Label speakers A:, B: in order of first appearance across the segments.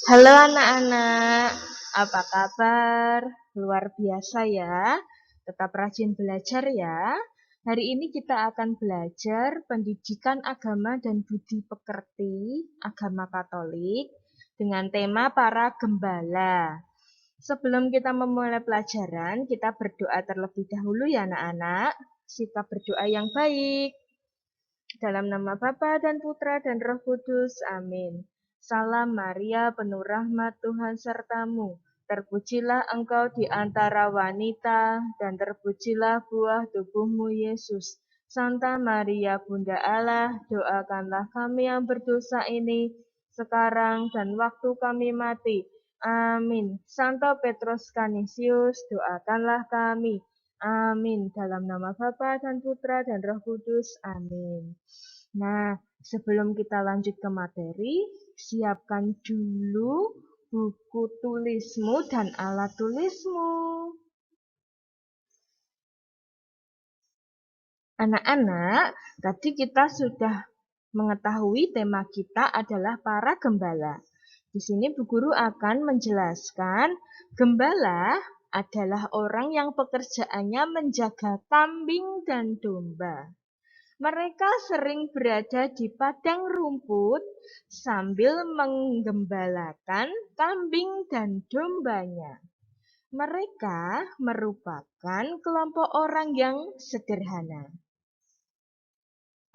A: Halo anak-anak, apa kabar? Luar biasa ya, tetap rajin belajar ya. Hari ini kita akan belajar pendidikan agama dan budi pekerti agama Katolik dengan tema para gembala. Sebelum kita memulai pelajaran, kita berdoa terlebih dahulu ya anak-anak. Sikap berdoa yang baik. Dalam nama Bapa dan Putra dan Roh Kudus. Amin. Salam Maria, penuh rahmat Tuhan sertamu. Terpujilah engkau di antara wanita, dan terpujilah buah tubuhmu Yesus. Santa Maria, Bunda Allah, doakanlah kami yang berdosa ini, sekarang dan waktu kami mati. Amin. Santo Petrus Canisius, doakanlah kami. Amin. Dalam nama Bapa dan Putra dan Roh Kudus. Amin. Nah, sebelum kita lanjut ke materi, siapkan dulu buku tulismu dan alat tulismu. Anak-anak, tadi kita sudah mengetahui tema kita adalah para gembala. Di sini Bu Guru akan menjelaskan gembala adalah orang yang pekerjaannya menjaga kambing dan domba. Mereka sering berada di padang rumput sambil menggembalakan kambing dan dombanya. Mereka merupakan kelompok orang yang sederhana.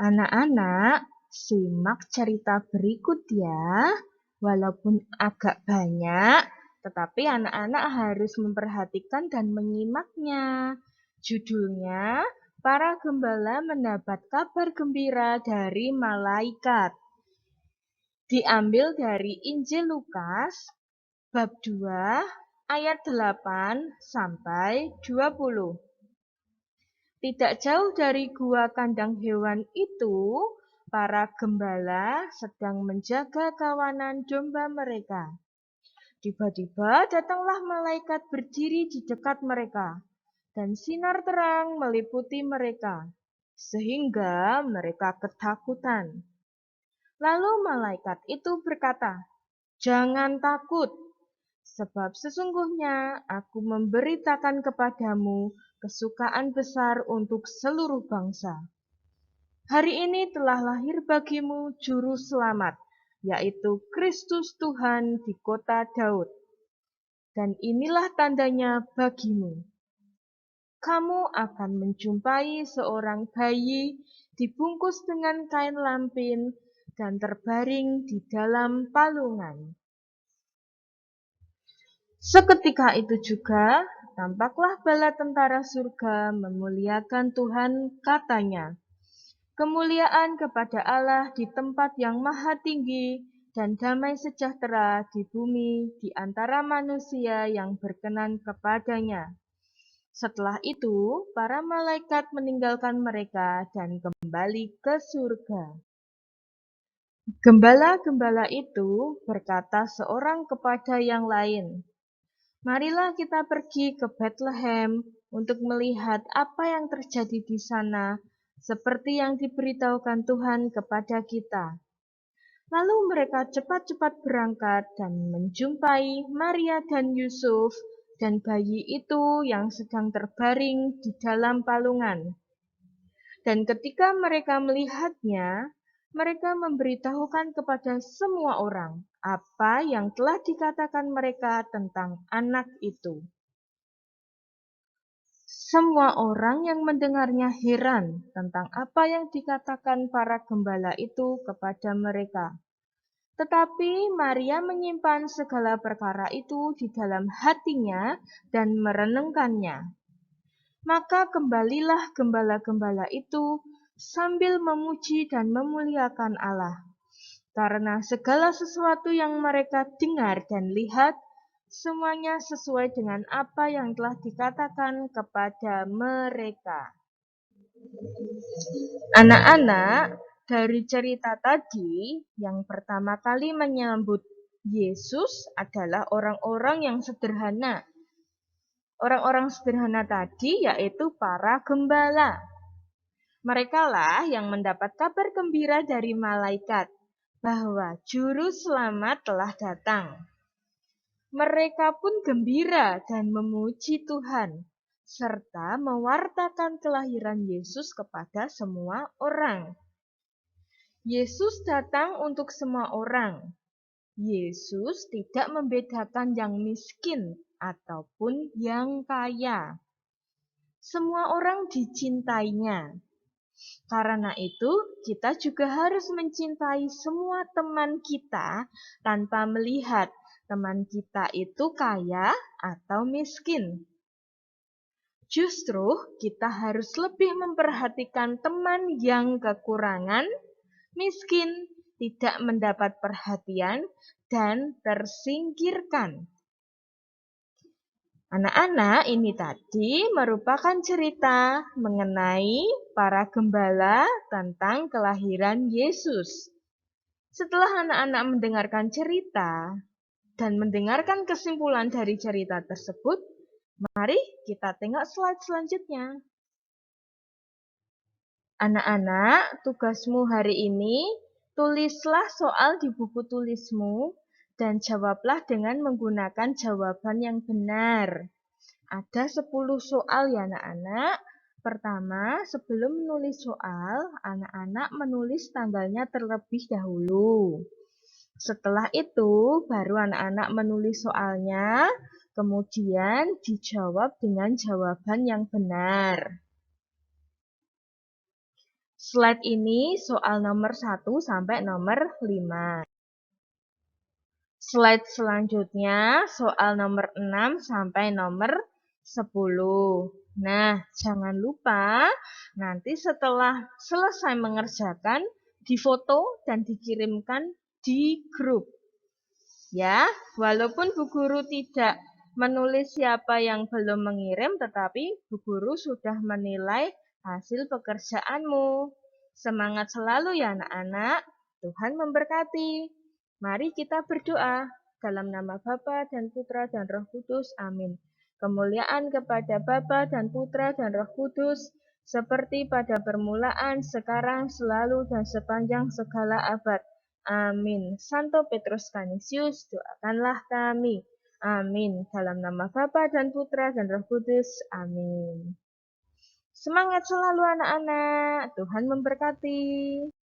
A: Anak-anak, simak cerita berikut ya. Walaupun agak banyak, tetapi anak-anak harus memperhatikan dan menyimaknya. Judulnya, para gembala mendapat kabar gembira dari malaikat. Diambil dari Injil Lukas, bab 2, ayat 8 sampai 20. Tidak jauh dari gua kandang hewan itu, para gembala sedang menjaga kawanan domba mereka. Tiba-tiba datanglah malaikat berdiri di dekat mereka, dan sinar terang meliputi mereka, sehingga mereka ketakutan. Lalu malaikat itu berkata, "Jangan takut, sebab sesungguhnya aku memberitakan kepadamu kesukaan besar untuk seluruh bangsa. Hari ini telah lahir bagimu juru selamat, yaitu Kristus Tuhan di kota Daud. Dan inilah tandanya bagimu. Kamu akan menjumpai seorang bayi dibungkus dengan kain lampin dan terbaring di dalam palungan." Seketika itu juga, tampaklah bala tentara surga memuliakan Tuhan, katanya, "Kemuliaan kepada Allah di tempat yang maha tinggi, dan damai sejahtera di bumi di antara manusia yang berkenan kepadanya." Setelah itu, para malaikat meninggalkan mereka dan kembali ke surga. Gembala-gembala itu berkata seorang kepada yang lain, "Marilah kita pergi ke Bethlehem untuk melihat apa yang terjadi di sana, seperti yang diberitahukan Tuhan kepada kita." Lalu mereka cepat-cepat berangkat dan menjumpai Maria dan Yusuf dan bayi itu yang sedang terbaring di dalam palungan. Dan ketika mereka melihatnya, mereka memberitahukan kepada semua orang apa yang telah dikatakan mereka tentang anak itu. Semua orang yang mendengarnya heran tentang apa yang dikatakan para gembala itu kepada mereka. Tetapi Maria menyimpan segala perkara itu di dalam hatinya dan merenungkannya. Maka kembalilah gembala-gembala itu sambil memuji dan memuliakan Allah, karena segala sesuatu yang mereka dengar dan lihat, semuanya sesuai dengan apa yang telah dikatakan kepada mereka. Anak-anak, dari cerita tadi, yang pertama kali menyambut Yesus adalah orang-orang yang sederhana. Orang-orang sederhana tadi yaitu para gembala. Merekalah yang mendapat kabar gembira dari malaikat bahwa juru selamat telah datang. Mereka pun gembira dan memuji Tuhan, serta mewartakan kelahiran Yesus kepada semua orang. Yesus datang untuk semua orang. Yesus tidak membedakan yang miskin ataupun yang kaya. Semua orang dicintainya. Karena itu, kita juga harus mencintai semua teman kita tanpa melihat teman kita itu kaya atau miskin. Justru kita harus lebih memperhatikan teman yang kekurangan, miskin, tidak mendapat perhatian, dan tersingkirkan. Anak-anak, ini tadi merupakan cerita mengenai para gembala tentang kelahiran Yesus. Setelah anak-anak mendengarkan cerita dan mendengarkan kesimpulan dari cerita tersebut, mari kita tengok slide selanjutnya. Anak-anak, tugasmu hari ini, tulislah soal di buku tulismu dan jawablah dengan menggunakan jawaban yang benar. Ada 10 soal ya anak-anak. Pertama, sebelum menulis soal, anak-anak menulis tanggalnya terlebih dahulu. Setelah itu, baru anak-anak menulis soalnya, kemudian dijawab dengan jawaban yang benar. Slide ini soal nomor 1 sampai nomor 5. Slide selanjutnya soal nomor 6 sampai nomor 10. Nah, jangan lupa nanti setelah selesai mengerjakan, difoto dan dikirimkan di grup. Ya, walaupun Bu Guru tidak menulis siapa yang belum mengirim, tetapi Bu Guru sudah menilai hasil pekerjaanmu. Semangat selalu ya anak-anak. Tuhan memberkati. Mari kita berdoa. Dalam nama Bapa dan Putra dan Roh Kudus. Amin. Kemuliaan kepada Bapa dan Putra dan Roh Kudus, seperti pada permulaan, sekarang, selalu, dan sepanjang segala abad. Amin. Santo Petrus Canisius, doakanlah kami. Amin. Dalam nama Bapa dan Putra dan Roh Kudus. Amin. Semangat selalu anak-anak. Tuhan memberkati.